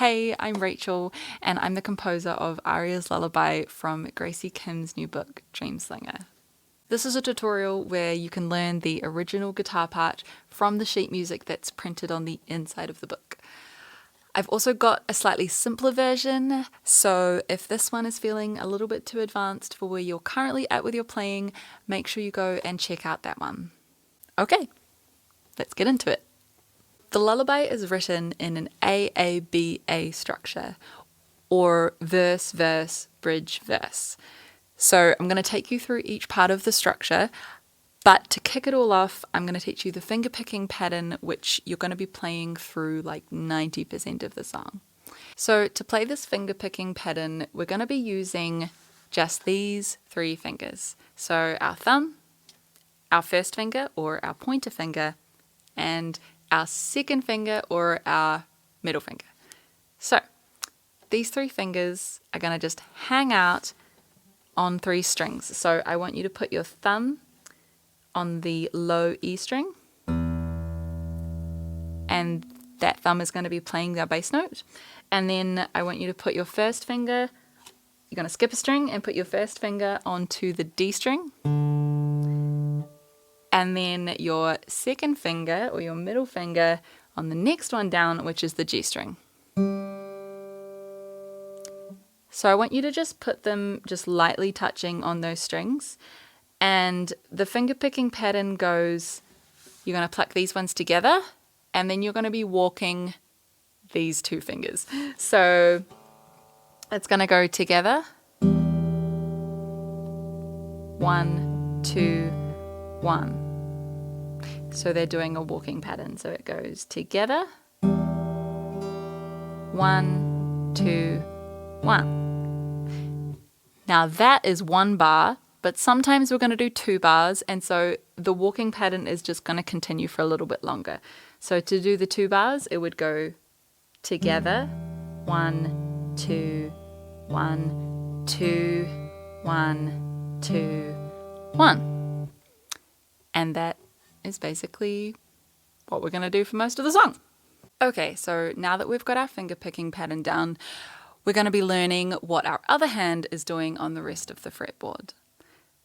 Hey, I'm Rachel, and I'm the composer of Aria's Lullaby from Graci Kim's new book, Dreamslinger. This is a tutorial where you can learn the original guitar part from the sheet music that's printed on the inside of the book. I've also got a slightly simpler version, so if this one is feeling a little bit too advanced for where you're currently at with your playing, make sure you go and check out that one. Okay, let's get into it. The lullaby is written in an AABA structure, or verse, verse, bridge, verse. So I'm going to take you through each part of the structure, but to kick it all off, I'm going to teach you the finger picking pattern, which you're going to be playing through like 90% of the song. So to play this finger picking pattern, we're going to be using just these three fingers. So our thumb, our first finger or our pointer finger, and our second finger or our middle finger. So these three fingers are going to just hang out on three strings. So I want you to put your thumb on the low E string, and that thumb is going to be playing our bass note. And then I want you to put your first finger, you're going to skip a string and put your first finger onto the D string. And then your second finger or your middle finger on the next one down, which is the G string. So I want you to just put them just lightly touching on those strings. And the finger picking pattern goes, you're going to pluck these ones together, and then you're going to be walking these two fingers. So it's going to go together. 1, 2, 1. So they're doing a walking pattern. So it goes together. 1, 2, 1. Now that is one bar, but sometimes we're going to do 2 bars, and so the walking pattern is just going to continue for a little bit longer. So to do the 2 bars, it would go together. 1, 2, 1, 2, 1, 2, 1. And that is basically what we're going to do for most of the song. Okay, so now that we've got our finger picking pattern down, we're going to be learning what our other hand is doing on the rest of the fretboard.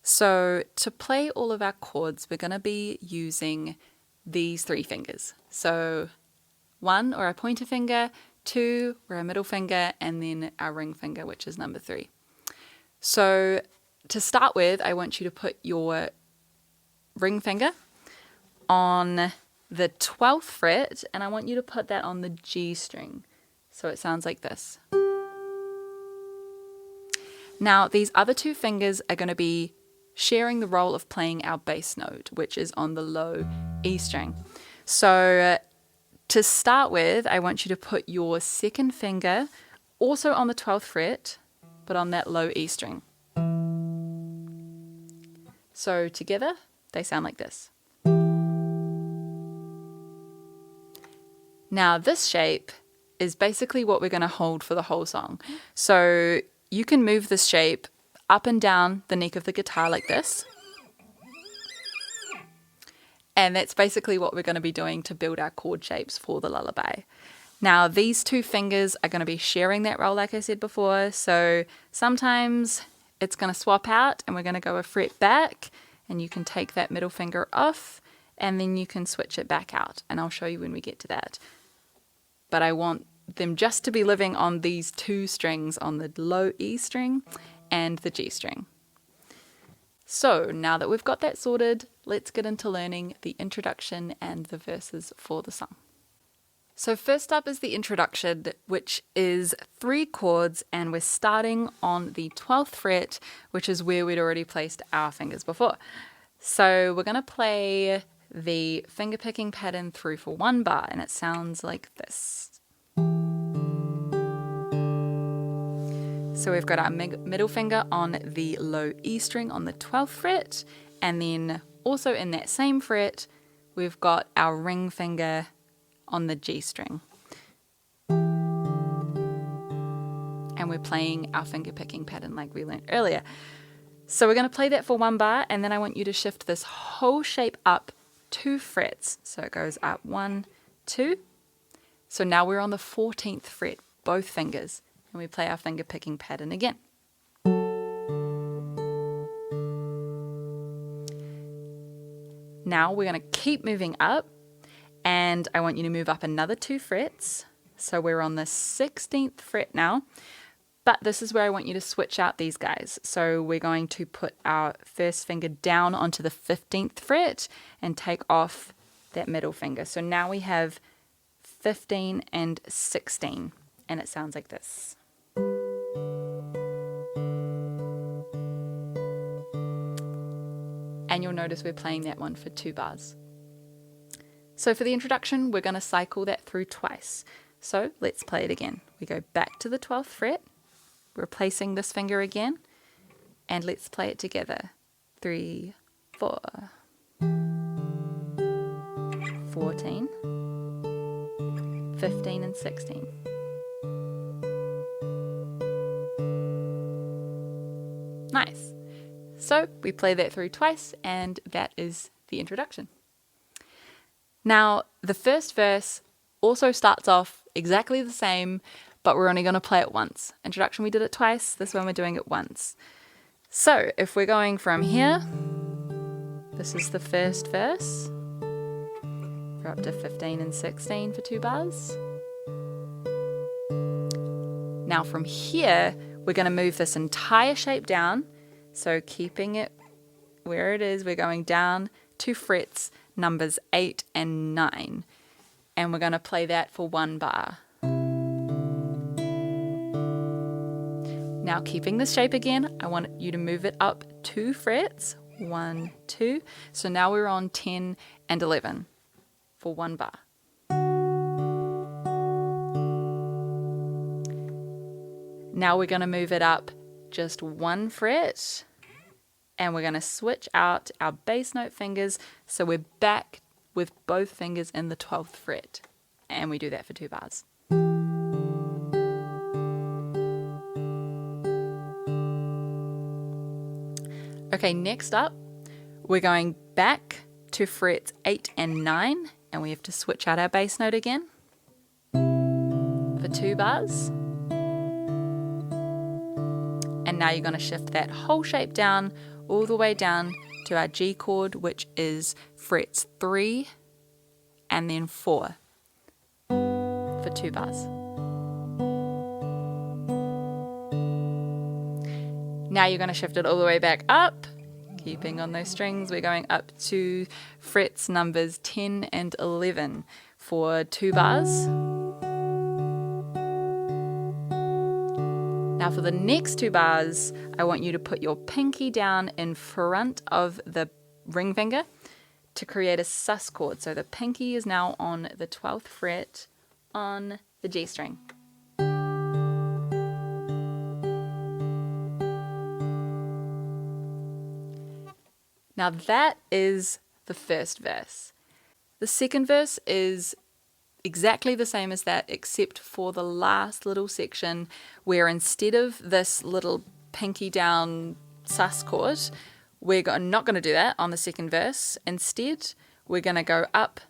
So to play all of our chords, we're going to be using these 3 fingers. So 1 or our pointer finger, 2 or our middle finger, and then our ring finger, which is number 3. So to start with, I want you to put your ring finger on the 12th fret, and I want you to put that on the G string. So it sounds like this. Now these other 2 fingers are going to be sharing the role of playing our bass note, which is on the low E string. So to start with, I want you to put your second finger also on the 12th fret, but on that low E string. So together, they sound like this. Now this shape is basically what we're going to hold for the whole song. So you can move this shape up and down the neck of the guitar like this. And that's basically what we're going to be doing to build our chord shapes for the lullaby. Now these 2 fingers are going to be sharing that role like I said before. So sometimes it's going to swap out and we're going to go a fret back, and you can take that middle finger off and then you can switch it back out. And I'll show you when we get to that. But I want them just to be living on these 2 strings, on the low E string and the G string. So now that we've got that sorted, let's get into learning the introduction and the verses for the song. So first up is the introduction, which is 3 chords, and we're starting on the 12th fret, which is where we'd already placed our fingers before. So we're going to play the finger picking pattern through for 1 bar, and it sounds like this. So we've got our middle finger on the low E string on the 12th fret, and then also in that same fret, we've got our ring finger on the G string. And we're playing our finger picking pattern like we learned earlier. So we're going to play that for 1 bar, and then I want you to shift this whole shape up 2 frets. So it goes up 1, 2. So now we're on the 14th fret both fingers, and we play our finger picking pattern again. Now we're going to keep moving up, and I want you to move up another 2 frets. So we're on the 16th fret now, but this is where I want you to switch out these guys. So we're going to put our first finger down onto the 15th fret and take off that middle finger. So now we have 15 and 16, and it sounds like this. And you'll notice we're playing that one for 2 bars. So for the introduction, we're going to cycle that through twice. So let's play it again. We go back to the 12th fret, replacing this finger again, and let's play it together. 3, 4, 14, 15 and 16. Nice. So we play that through twice, and that is the introduction. Now, the first verse also starts off exactly the same, but we're only going to play it once. Introduction, we did it twice. This one, we're doing it once. So if we're going from here, this is the first verse. We're up to 15 and 16 for 2 bars. Now from here, we're going to move this entire shape down. So keeping it where it is, we're going down 2 frets, numbers 8 and 9. And we're going to play that for 1 bar. Now keeping this shape again, I want you to move it up 2 frets, 1, 2. So now we're on 10 and 11 for 1 bar. Now we're going to move it up just 1 fret, and we're going to switch out our bass note fingers, so we're back with both fingers in the 12th fret, and we do that for 2 bars. Okay, next up, we're going back to frets 8 and 9, and we have to switch out our bass note again for 2 bars. And now you're going to shift that whole shape down, all the way down to our G chord, which is frets 3 and then 4 for 2 bars. Now you're going to shift it all the way back up, keeping on those strings. We're going up to frets numbers 10 and 11 for 2 bars. Now for the next 2 bars, I want you to put your pinky down in front of the ring finger to create a sus chord. So the pinky is now on the 12th fret on the G string. Now that is the first verse. The second verse is exactly the same as that, except for the last little section where instead of this little pinky down sus chord, we're not going to do that on the second verse. Instead, we're going to go up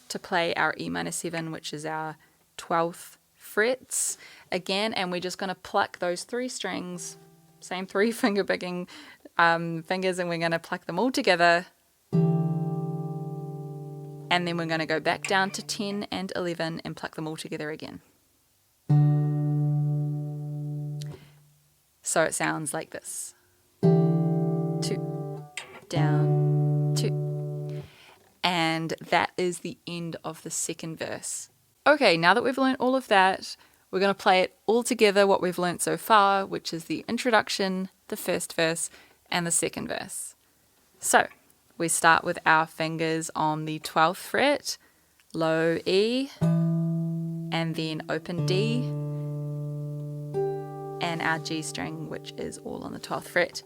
to play our E minor 7, which is our 12th frets again, and we're just going to pluck those 3 strings, same 3 finger picking fingers, and we're going to pluck them all together. And then we're going to go back down to 10 and 11 and pluck them all together again. So it sounds like this. 2, down, 2. And that is the end of the second verse. Okay, now that we've learned all of that, we're going to play it all together, what we've learned so far, which is the introduction, the first verse, and the second verse. So we start with our fingers on the 12th fret, low E, and then open D, and our G string, which is all on the 12th fret.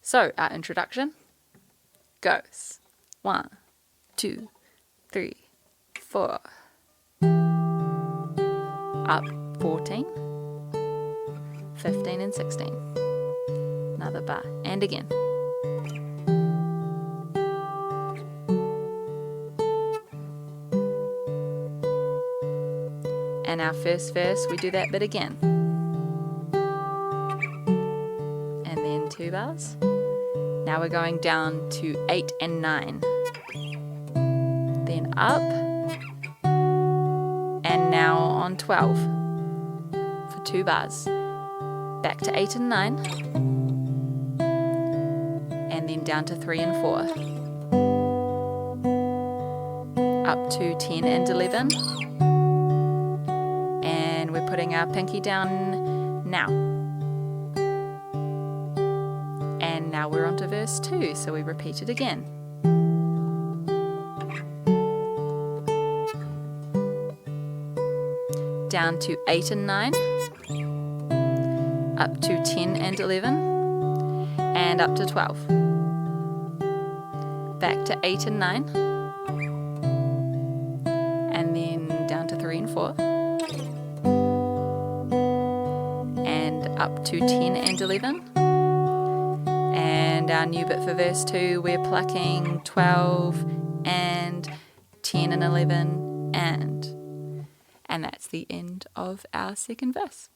So our introduction goes 1, 2, 3, 4, up 14, 15 and 16, another bar, and again. And in our first verse we do that bit again. And then 2 bars. Now we're going down to 8 and 9. Then up. And now on 12 for 2 bars. Back to 8 and 9. And then down to 3 and 4. Up to 10 and 11. And we're putting our pinky down now. And now we're on to verse 2, so we repeat it again. Down to 8 and 9. Up to 10 and 11. And up to 12. Back to 8 and 9. And then down to 3 and 4. And up to 10 and 11. And our new bit for verse 2, we're plucking 12 and 10 and 11 and that's the end of our second verse.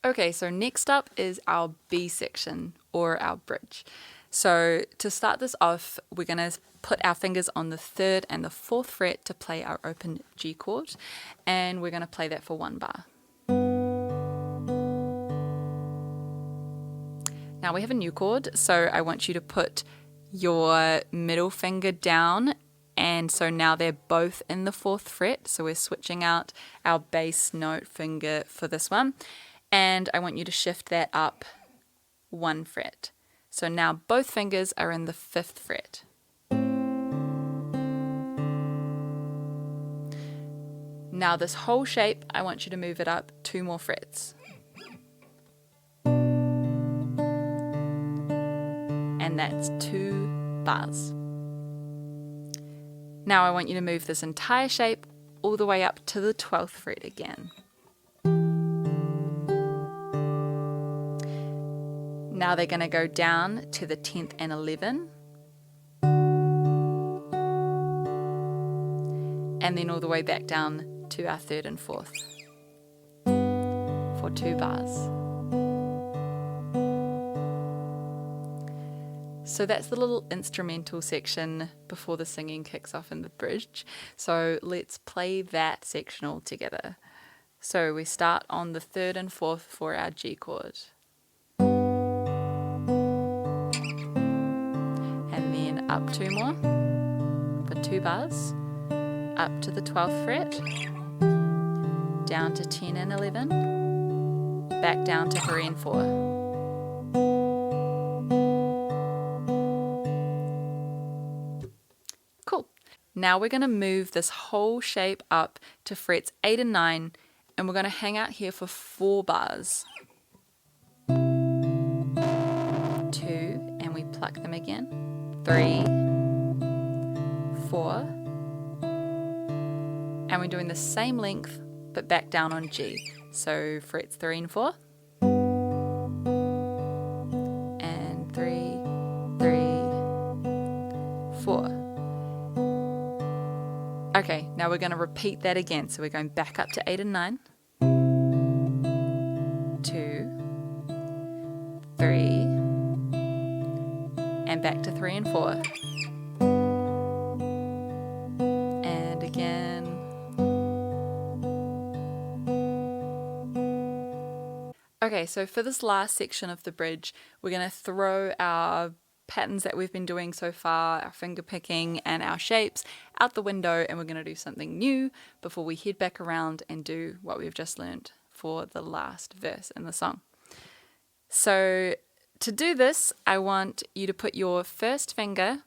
Okay, so next up is our B section, or our bridge. So to start this off, we're going to put our fingers on the 3rd and the 4th fret to play our open G chord, and we're going to play that for 1 bar. Now we have a new chord, so I want you to put your middle finger down, and so now they're both in the 4th fret, so we're switching out our bass note finger for this one, and I want you to shift that up 1 fret. So now both fingers are in the 5th fret. Now this whole shape, I want you to move it up 2 more frets. And that's 2 bars. Now I want you to move this entire shape all the way up to the 12th fret again. Now they're going to go down to the 10th and 11. And then all the way back down to our 3rd and 4th for 2 bars. So that's the little instrumental section before the singing kicks off in the bridge. So let's play that section all together. So we start on the 3rd and 4th for our G chord. And then up 2 more for 2 bars. Up to the 12th fret. Down to 10 and 11. Back down to 3 and 4. Now we're going to move this whole shape up to frets 8 and 9, and we're going to hang out here for 4 bars. 2, and we pluck them again. 3, 4, and we're doing the same length, but back down on G. So frets 3 and 4, and 3, 4. Okay, now we're going to repeat that again. So we're going back up to 8 and 9. 2, 3, and back to 3 and 4. And again. Okay, so for this last section of the bridge, we're going to throw our patterns that we've been doing so far, our finger picking and our shapes, out the window, and we're going to do something new before we head back around and do what we've just learned for the last verse in the song. So to do this, I want you to put your first finger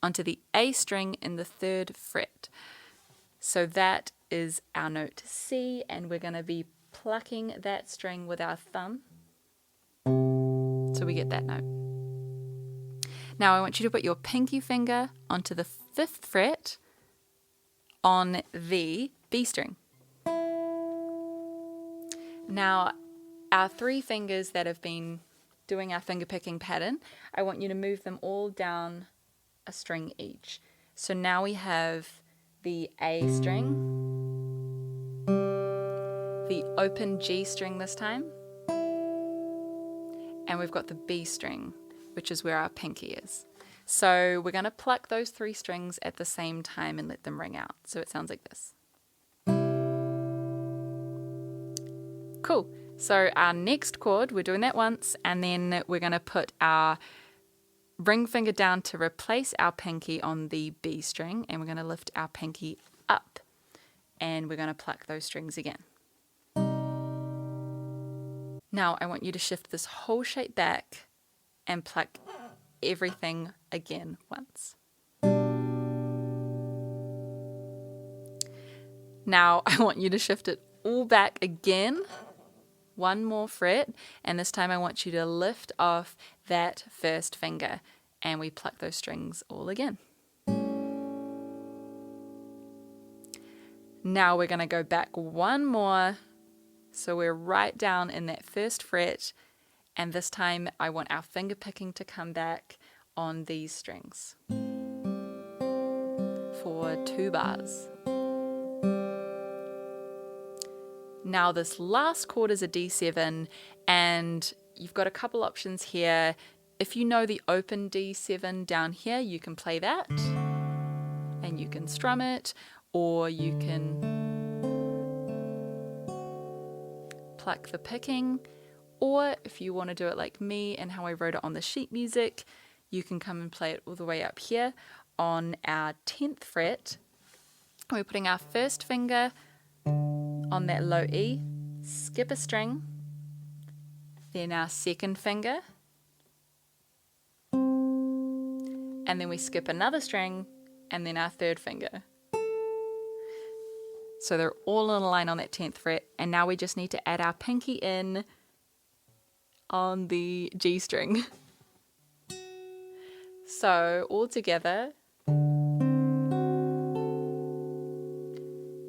onto the A string in the 3rd fret. So that is our note C, and we're going to be plucking that string with our thumb so we get that note. Now I want you to put your pinky finger onto the 5th fret on the B string. Now our 3 fingers that have been doing our finger picking pattern, I want you to move them all down a string each. So now we have the A string open G string this time, and we've got the B string, which is where our pinky is. So we're going to pluck those 3 strings at the same time and let them ring out. So it sounds like this. Cool. So our next chord, we're doing that once, and then we're going to put our ring finger down to replace our pinky on the B string, and we're going to lift our pinky up, and we're going to pluck those strings again. Now I want you to shift this whole shape back and pluck everything again once. Now I want you to shift it all back again, 1 more fret, and this time I want you to lift off that first finger, and we pluck those strings all again. Now we're going to go back 1 more, so we're right down in that first fret, and this time I want our finger picking to come back on these strings for 2 bars. Now this last chord is a D7, and you've got a couple options here. If you know the open D7 down here, you can play that and you can strum it, or you can pluck the picking, or if you want to do it like me and how I wrote it on the sheet music, you can come and play it all the way up here on our 10th fret. We're putting our first finger on that low E, skip a string, then our second finger, and then we skip another string, and then our third finger. So they're all in a line on that 10th fret, and now we just need to add our pinky in on the G string. So all together,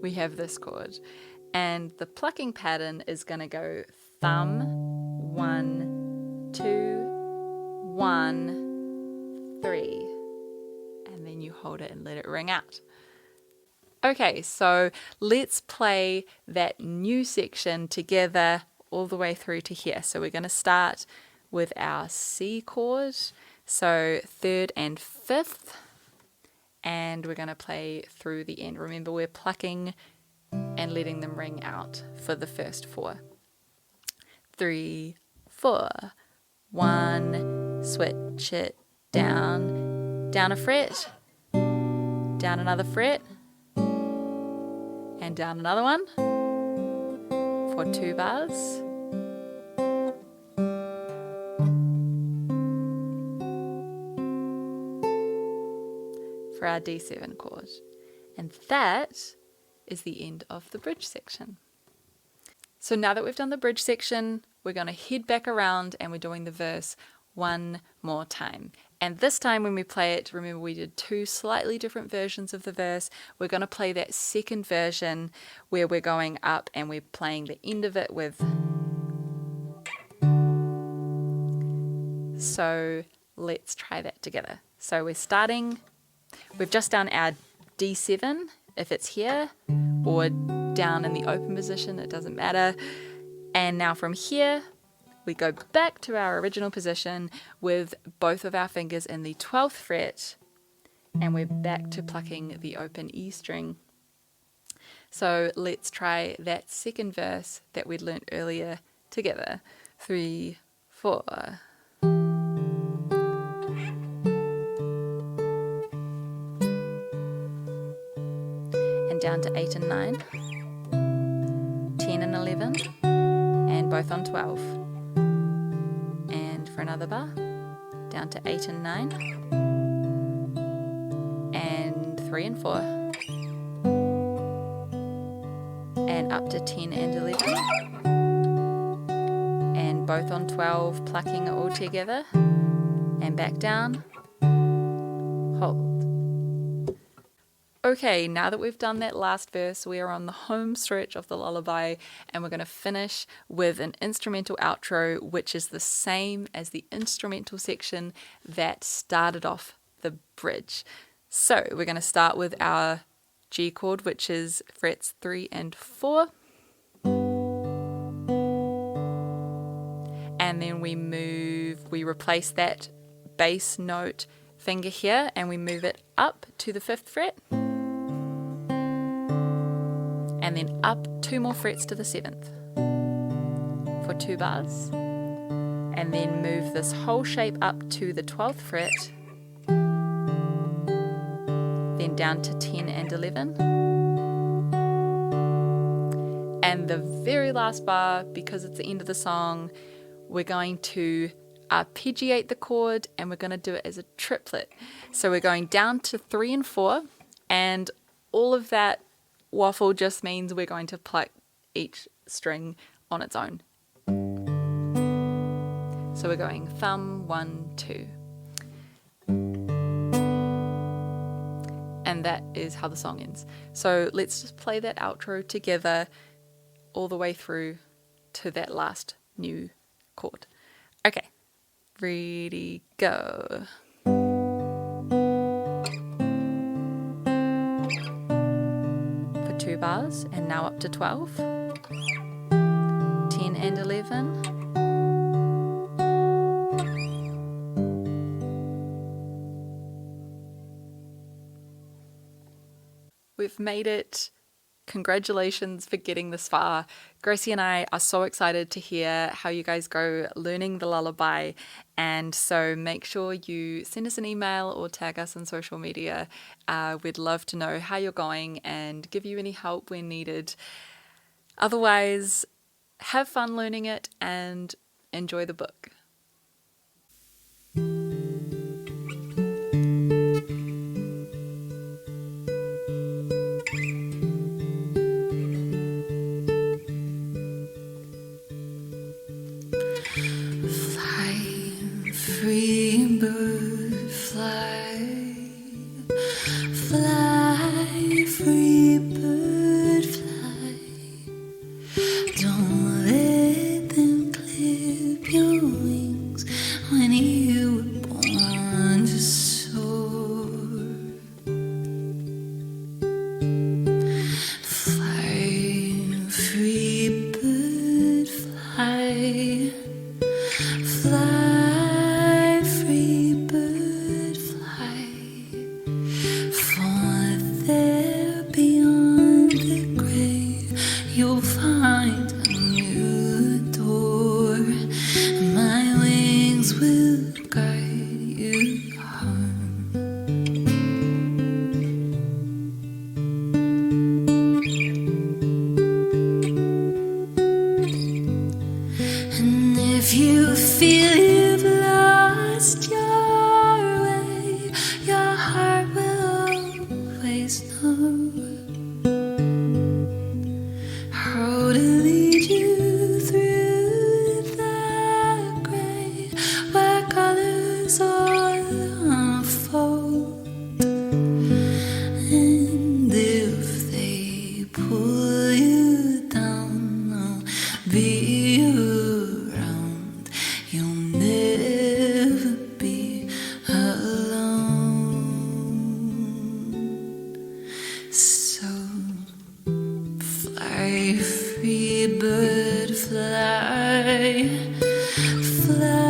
we have this chord. And the plucking pattern is going to go thumb, 1, 2, 1, 3. And then you hold it and let it ring out. Okay, so let's play that new section together all the way through to here. So we're going to start with our C chord, so 3rd and 5th, and we're going to play through the end. Remember, we're plucking and letting them ring out for the first 4. 3, 4, 1, switch it down, down a fret, down another fret, and down another one for 2 bars. For our D7 chord. And that is the end of the bridge section. So now that we've done the bridge section, we're going to head back around and we're doing the verse 1 more time. And this time when we play it, remember we did 2 slightly different versions of the verse. We're going to play that second version where we're going up and we're playing the end of it with. So let's try that together. So we're starting, we've just done our D7 if it's here, or down in the open position, it doesn't matter. And now from here, we go back to our original position with both of our fingers in the 12th fret, and we're back to plucking the open E string. So let's try that second verse that we'd learnt earlier together. 3, 4. And down to 8 and 9, 10 and 11, and both on 12. And for another bar, down to 8 and 9, and 3 and 4, and up to 10 and 11, and both on 12, plucking it all together, and back down, hold. Okay, now that we've done that last verse, we are on the home stretch of the lullaby, and we're going to finish with an instrumental outro, which is the same as the instrumental section that started off the bridge. So we're going to start with our G chord, which is frets 3 and 4. and then we replace that bass note finger here and we move it up to the 5th fret, and then up 2 more frets to the 7th for 2 bars, and then move this whole shape up to the 12th fret, then down to 10 and 11. And the very last bar, because it's the end of the song, we're going to arpeggiate the chord, and we're going to do it as a triplet. So we're going down to 3 and 4, and all of that waffle just means we're going to pluck each string on its own. So we're going thumb, 1, 2. And that is how the song ends. So let's just play that outro together all the way through to that last new chord. Okay, ready, go. For 2 bars, and now up to 12, 10 and 11. We've made it. Congratulations for getting this far. Gracie and I are so excited to hear how you guys go learning the lullaby, and so make sure you send us an email or tag us on social media. We'd love to know how you're going and give you any help when needed. Otherwise, have fun learning it and enjoy the book. Free bird, fly, fly, free bird, fly. Don't let them clip your wings when you were born to soar. Fly, free bird, fly, fly. You'll find a new door. My wings will guide you home. And if you feel you've lost your way, your heart will always know how to lead you through the gray, where colors all unfold. And if they pull you down, I'll be around. You'll never be alone. So fly, free bird, fly, fly.